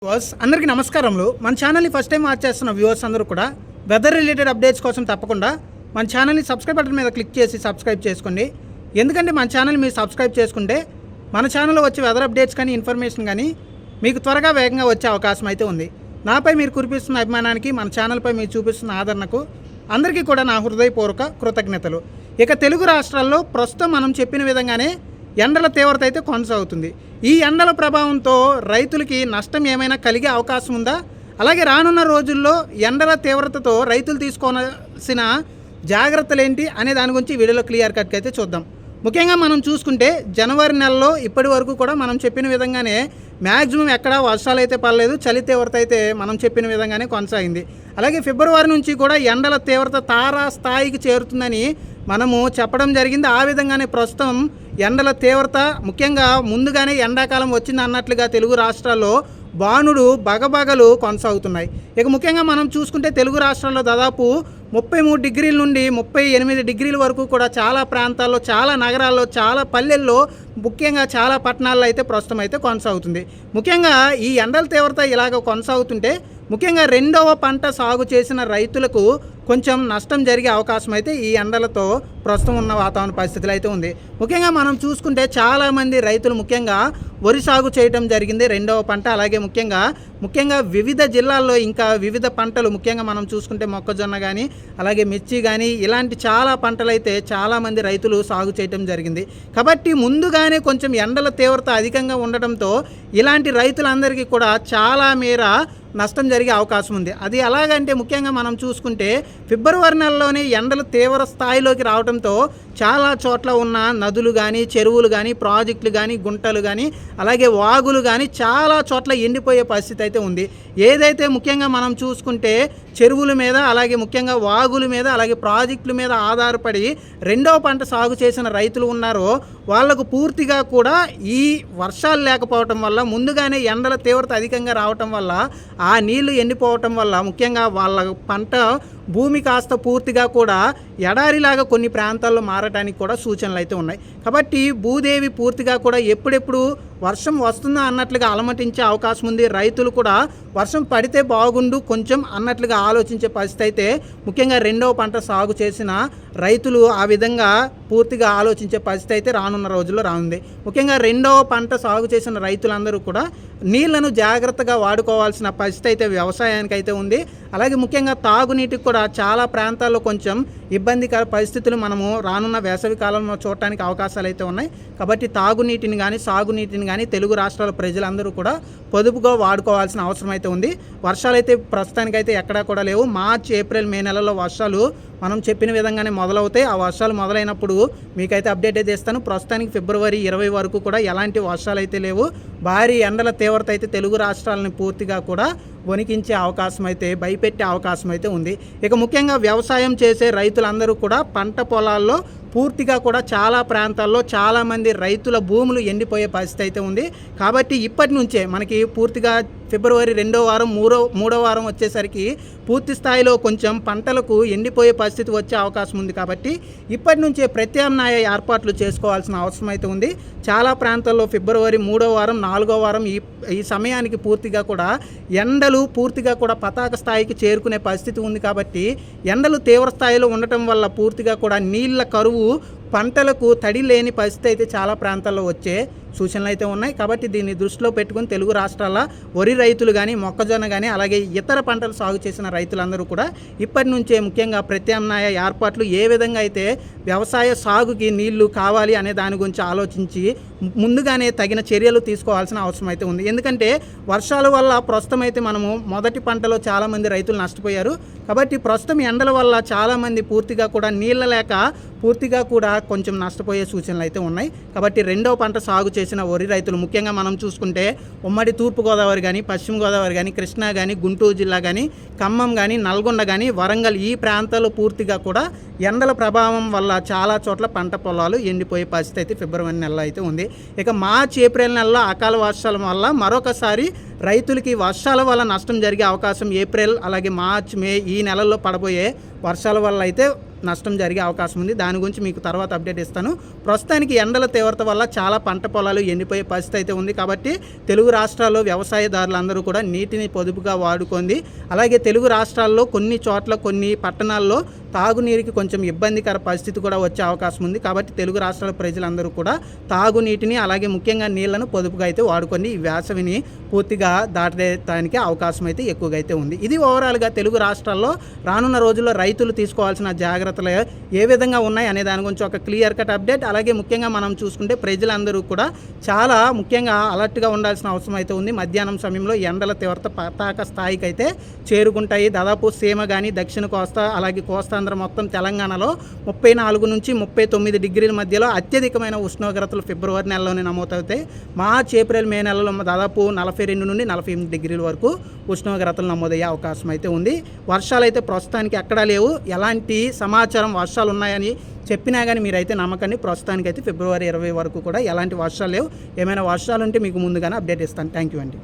అందరికీ నమస్కారములు. మన ఛానల్ని ఫస్ట్ టైం వాచ్ చేస్తున్న వ్యూవర్స్ అందరూ కూడా వెదర్ రిలేటెడ్ అప్డేట్స్ కోసం తప్పకుండా మన ఛానల్ని సబ్స్క్రైబ్ బటన్ మీద క్లిక్ చేసి సబ్స్క్రైబ్ చేసుకోండి. ఎందుకంటే మన ఛానల్ మీరు సబ్స్క్రైబ్ చేసుకుంటే మన ఛానల్లో వచ్చే వెదర్ అప్డేట్స్ కానీ ఇన్ఫర్మేషన్ కానీ మీకు త్వరగా వేగంగా వచ్చే అవకాశం అయితే ఉంది. నాపై మీరు కురిపిస్తున్న అభిమానానికి, మన ఛానల్పై మీరు చూపిస్తున్న ఆదరణకు అందరికీ కూడా నా హృదయపూర్వక కృతజ్ఞతలు. ఇక తెలుగు రాష్ట్రాల్లో ప్రస్తుతం మనం చెప్పిన విధంగానే ఎండల తీవ్రత అయితే కొనసాగుతుంది. ఈ ఎండల ప్రభావంతో రైతులకి నష్టం ఏమైనా కలిగే అవకాశం ఉందా? అలాగే రానున్న రోజుల్లో ఎండల తీవ్రతతో రైతులు తీసుకోవాల్సిన జాగ్రత్తలు ఏంటి అనే దాని గురించి వీడియోలో క్లియర్ కట్గా అయితే చూద్దాం. ముఖ్యంగా మనం చూసుకుంటే జనవరి నెలలో ఇప్పటి వరకు కూడా మనం చెప్పిన విధంగానే మ్యాక్సిమం ఎక్కడా వర్షాలు అయితే పడలేదు. చలి తీవ్రత అయితే మనం చెప్పిన విధంగానే కొనసాగింది. అలాగే ఫిబ్రవరి నుంచి కూడా ఎండల తీవ్రత తారా స్థాయికి చేరుతుందని మనము చెప్పడం జరిగింది. ఆ విధంగానే ప్రస్తుతం ఎండల తీవ్రత ముఖ్యంగా ముందుగానే ఎండాకాలం వచ్చింది అన్నట్లుగా తెలుగు రాష్ట్రాల్లో బాణుడు బగబగలు కొనసాగుతున్నాయి. ఇక ముఖ్యంగా మనం చూసుకుంటే తెలుగు రాష్ట్రాల్లో దాదాపు 33 డిగ్రీల నుండి 38 డిగ్రీల వరకు కూడా చాలా ప్రాంతాల్లో, చాలా నగరాల్లో, చాలా పల్లెల్లో, ముఖ్యంగా చాలా పట్టణాల్లో అయితే ప్రస్తుతం అయితే కొనసాగుతుంది. ముఖ్యంగా ఈ ఎండల తీవ్రత ఇలాగ కొనసాగుతుంటే ముఖ్యంగా రెండవ పంట సాగు చేసిన రైతులకు కొంచెం నష్టం జరిగే అవకాశం అయితే ఈ ఎండలతో ప్రస్తుతం ఉన్న వాతావరణ పరిస్థితులు అయితే ఉంది. ముఖ్యంగా మనం చూసుకుంటే చాలామంది రైతులు ముఖ్యంగా వరి సాగు చేయడం జరిగింది రెండవ పంట. అలాగే ముఖ్యంగా వివిధ జిల్లాల్లో ఇంకా వివిధ పంటలు, ముఖ్యంగా మనం చూసుకుంటే మొక్కజొన్న కానీ, అలాగే మిర్చి కానీ, ఇలాంటి చాలా పంటలు అయితే చాలామంది రైతులు సాగు చేయడం జరిగింది. కాబట్టి ముందుగానే కొంచెం ఎండల తీవ్రత అధికంగా ఉండటంతో ఇలాంటి రైతులందరికీ కూడా చాలా మేర నష్టం జరిగే అవకాశం ఉంది. అది ఎలాగంటే ముఖ్యంగా మనం చూసుకుంటే ఫిబ్రవరి నెలలోనే ఎండలు తీవ్ర స్థాయిలోకి రావడంతో చాలా చోట్ల ఉన్న నదులు కానీ, చెరువులు కానీ, ప్రాజెక్టులు కానీ, గుంటలు కానీ, అలాగే వాగులు కానీ చాలా చోట్ల ఎండిపోయే పరిస్థితి అయితే ఉంది. ఏదైతే ముఖ్యంగా మనం చూసుకుంటే చెరువుల మీద, అలాగే ముఖ్యంగా వాగుల మీద, అలాగే ప్రాజెక్టుల మీద ఆధారపడి రెండవ పంట సాగు చేసిన రైతులు ఉన్నారో వాళ్లకు పూర్తిగా కూడా ఈ వర్షాలు లేకపోవటం వల్ల, ముందుగానే ఎండల తీవ్రత అధికంగా రావటం వల్ల, ఆ నీళ్లు ఎండిపోవటం వల్ల ముఖ్యంగా వాళ్ళ పంట భూమి కాస్త పూర్తిగా కూడా ఎడారిలాగా కొన్ని ప్రాంతాల్లో మారడానికి కూడా సూచనలు అయితే ఉన్నాయి. కాబట్టి భూదేవి పూర్తిగా కూడా ఎప్పుడెప్పుడు వర్షం వస్తుందా అన్నట్లుగా అలమటించే అవకాశం ఉంది. రైతులు కూడా వర్షం పడితే బాగుండు కొంచెం అన్నట్లుగా ఆలోచించే పరిస్థితి అయితే ముఖ్యంగా రెండవ పంట సాగు చేసిన రైతులు ఆ విధంగా పూర్తిగా ఆలోచించే పరిస్థితి అయితే రానున్న రోజుల్లో రానుంది. ముఖ్యంగా రెండవ పంట సాగు చేసిన రైతులందరూ కూడా నీళ్లను జాగ్రత్తగా వాడుకోవాల్సిన పరిస్థితి అయితే వ్యవసాయానికి అయితే ఉంది. అలాగే ముఖ్యంగా తాగునీటికి కూడా చాలా ప్రాంతాల్లో కొంచెం ఇబ్బందికర పరిస్థితులు మనము రానున్న వేసవి కాలంలో చూడటానికి అవకాశాలు అయితే ఉన్నాయి. కాబట్టి తాగునీటిని కానీ, సాగునీటిని కానీ తెలుగు రాష్ట్రాల ప్రజలందరూ కూడా పొదుపుగా వాడుకోవాల్సిన అవసరం అయితే ఉంది. వర్షాలు అయితే ప్రస్తుతానికైతే ఎక్కడా కూడా లేవు. మార్చ్, ఏప్రిల్, మే నెలలో వర్షాలు మనం చెప్పిన విధంగానే మొదలవుతాయి. ఆ వర్షాలు మొదలైనప్పుడు మీకైతే అప్డేట్ అయితే ఇస్తాను. ప్రస్తుతానికి ఫిబ్రవరి 20 వరకు కూడా ఎలాంటి వర్షాలు అయితే లేవు. భారీ ఎండల తీవ్రత అయితే తెలుగు రాష్ట్రాలను పూర్తిగా కూడా వణికించే అవకాశం అయితే, భయపెట్టే అవకాశం అయితే ఉంది. ఇక ముఖ్యంగా వ్యవసాయం చేసే రైతులందరూ కూడా పంట పొలాల్లో పూర్తిగా కూడా చాలా ప్రాంతాల్లో చాలామంది రైతుల భూములు ఎండిపోయే పరిస్థితి అయితే ఉంది. కాబట్టి ఇప్పటి నుంచే మనకి పూర్తిగా ఫిబ్రవరి 2వ వారం, 3వ వారం వచ్చేసరికి పూర్తి స్థాయిలో కొంచెం పంటలకు ఎండిపోయే పరిస్థితి వచ్చే అవకాశం ఉంది. కాబట్టి ఇప్పటి నుంచే ప్రత్యామ్నాయ ఏర్పాట్లు చేసుకోవాల్సిన అవసరం అయితే ఉంది. చాలా ప్రాంతాల్లో ఫిబ్రవరి 3వ వారం, 4వ వారం ఈ సమయానికి పూర్తిగా కూడా ఎండలు పూర్తిగా కూడా పతాక స్థాయికి చేరుకునే పరిస్థితి ఉంది. కాబట్టి ఎండలు తీవ్ర స్థాయిలో ఉండటం వల్ల పూర్తిగా కూడా నీళ్ల కరువు, పంటలకు తడి లేని పరిస్థితి అయితే చాలా ప్రాంతాల్లో వచ్చే సూచనలు అయితే ఉన్నాయి. కాబట్టి దీన్ని దృష్టిలో పెట్టుకుని తెలుగు రాష్ట్రాల వరి రైతులు కానీ, మొక్కజొన్న కానీ, అలాగే ఇతర పంటలు సాగు చేసిన రైతులందరూ కూడా ఇప్పటి నుంచే ముఖ్యంగా ప్రత్యామ్నాయ ఏర్పాట్లు, ఏ విధంగా అయితే వ్యవసాయ సాగుకి నీళ్లు కావాలి అనే దాని గురించి ఆలోచించి ముందుగానే తగిన చర్యలు తీసుకోవాల్సిన అవసరం అయితే ఉంది. ఎందుకంటే వర్షాల వల్ల ప్రస్తుతం అయితే మనము మొదటి పంటలో చాలామంది రైతులు నష్టపోయారు. కాబట్టి ప్రస్తుతం ఎండల వల్ల చాలామంది పూర్తిగా కూడా నీళ్ళ లేక పూర్తిగా కూడా కొంచెం నష్టపోయే సూచనలు అయితే ఉన్నాయి. కాబట్టి రెండవ పంట సాగు చేసిన వరి రైతులు ముఖ్యంగా మనం చూసుకుంటే ఉమ్మడి తూర్పుగోదావరి కానీ, పశ్చిమ గోదావరి కానీ, కృష్ణా కానీ, గుంటూరు జిల్లా కానీ, ఖమ్మం కానీ, నల్గొండ కానీ, వరంగల్ ఈ ప్రాంతాల్లో పూర్తిగా కూడా ఎండల ప్రభావం వల్ల చాలా చోట్ల పంట పొలాలు ఎండిపోయే పరిస్థితి అయితే ఫిబ్రవరి నెలలో అయితే ఉంది. ఇక మార్చ్, ఏప్రిల్ నెలలో అకాల వర్షాల వల్ల మరొకసారి రైతులకి వర్షాల వల్ల నష్టం జరిగే అవకాశం ఏప్రిల్, అలాగే మార్చ్, మే ఈ నెలల్లో పడబోయే వర్షాల వల్ల అయితే నష్టం జరిగే అవకాశం ఉంది. దాని గురించి మీకు తర్వాత అప్డేట్ ఇస్తాను. ప్రస్తుతానికి ఎండల తీవ్రత వల్ల చాలా పంట పొలాలు ఎండిపోయే పరిస్థితి అయితే ఉంది. కాబట్టి తెలుగు రాష్ట్రాల్లో వ్యవసాయదారులందరూ కూడా నీటిని పొదుపుగా వాడుకుంది. అలాగే తెలుగు రాష్ట్రాల్లో కొన్ని చోట్ల కొన్ని పట్టణాల్లో తాగునీరుకి కొంచెం ఇబ్బందికర పరిస్థితి కూడా వచ్చే అవకాశం ఉంది. కాబట్టి తెలుగు రాష్ట్రాల ప్రజలందరూ కూడా తాగునీటిని అలాగే ముఖ్యంగా నీళ్లను పొదుపుగా అయితే వాడుకొని ఈ వేసవిని పూర్తిగా దాటడానికి అవకాశం అయితే ఎక్కువగా అయితే ఉంది. ఇది ఓవరాల్గా తెలుగు రాష్ట్రాల్లో రానున్న రోజుల్లో రైతులు తీసుకోవాల్సిన జాగ్రత్తలు ఏ విధంగా ఉన్నాయి అనే దాని గురించి ఒక క్లియర్ కట్ అప్డేట్. అలాగే ముఖ్యంగా మనం చూసుకుంటే ప్రజలందరూ కూడా చాలా ముఖ్యంగా అలర్ట్గా ఉండాల్సిన అవసరం అయితే ఉంది. మధ్యాహ్నం సమయంలో ఎండల తీవ్రత పతాక స్థాయికి అయితే చేరుకుంటాయి. దాదాపు సీమ కానీ దక్షిణ కోస్తా అలాగే కోస్తాంధ్ర మొత్తం తెలంగాణలో 34 నుంచి 39 డిగ్రీల మధ్యలో అత్యధికమైన ఉష్ణోగ్రతలు ఫిబ్రవరి నెలలోనే నమోదవుతాయి. మార్చ్ ఏప్రిల్ మే నెలలో దాదాపు 42 నుండి 48 డిగ్రీల వరకు ఉష్ణోగ్రతలు నమోదయ్యే అవకాశం అయితే ఉంది. వర్షాలు అయితే ప్రస్తుతానికి ఎక్కడా లేవు. ఎలాంటి సమాచారం వర్షాలు ఉన్నాయని చెప్పినా కానీ మీరైతే నమ్మకండి. ప్రస్తుతానికైతే ఫిబ్రవరి 20 వరకు కూడా ఎలాంటి వర్షాలు లేవు. ఏమైనా వర్షాలు ఉంటే మీకు ముందుగానే అప్డేట్ ఇస్తాను. థ్యాంక్ యూ అండి.